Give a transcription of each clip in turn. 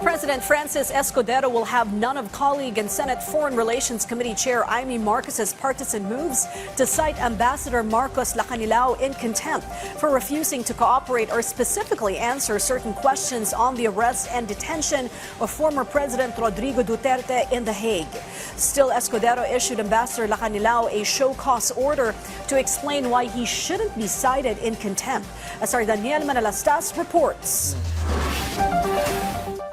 Senate President Francis Escudero will have none of colleague and Senate Foreign Relations Committee Chair Amy Marcos's partisan moves to cite Ambassador Marcos Lacanilao in contempt for refusing to cooperate or specifically answer certain questions on the arrest and detention of former President Rodrigo Duterte in The Hague. Still, Escudero issued Ambassador Lacanilao a show-cause order to explain why he shouldn't be cited in contempt. As our Daniel Manalastas reports.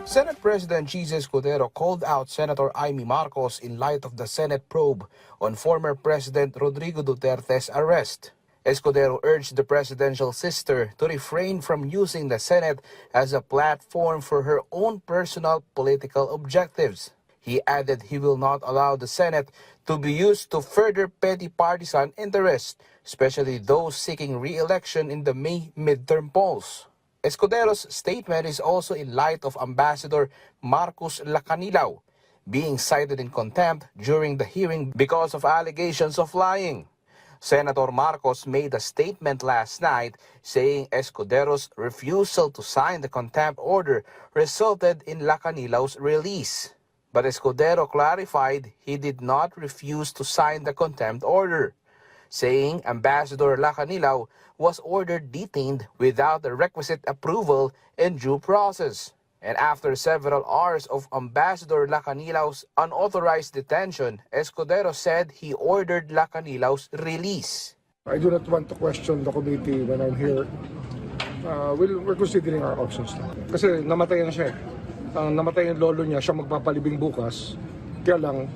Senate President Jesus Escudero called out Senator Amy Marcos in light of the Senate probe on former President Rodrigo Duterte's arrest. Escudero urged the presidential sister to refrain from using the Senate as a platform for her own personal political objectives. He added he will not allow the Senate to be used to further petty partisan interests, especially those seeking re-election in the May midterm polls. Escudero's statement is also in light of Ambassador Marcos Lacanilao being cited in contempt during the hearing because of allegations of lying. Senator Marcos made a statement last night saying Escudero's refusal to sign the contempt order resulted in Lacanilao's release. But Escudero clarified he did not refuse to sign the contempt order, saying Ambassador Lacanilao was ordered detained without the requisite approval and due process. And after several hours of Ambassador Lacanilao's unauthorized detention, Escudero said he ordered Lacanilao's release. I do not want to question the committee when I'm here. We're considering our options now. Kasi namatay na siya. Namatay yung lolo niya, siya magpapalibing bukas. Kaya lang,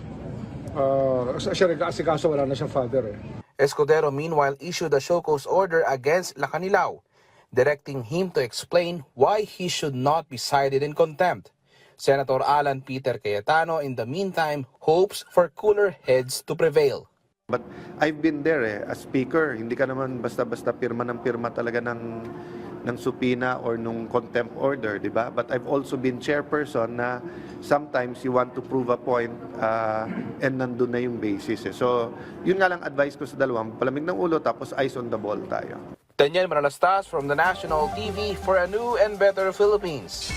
siya nag-aasikaso, wala na siyang father eh. Escudero meanwhile issued a show-cause order against Lacanilao, directing him to explain why he should not be cited in contempt. Senator Alan Peter Cayetano, in the meantime, hopes for cooler heads to prevail. But I've been there as speaker. Hindi ka naman basta-basta pirma ng pirma talaga ng supina or nung contempt order, di ba? But I've also been chairperson na sometimes you want to prove a point and nandun na yung basis. So, yun nga lang advice ko sa dalawang, palamig ng ulo tapos eyes on the ball tayo. Daniel Manalastas from the National TV for a new and better Philippines.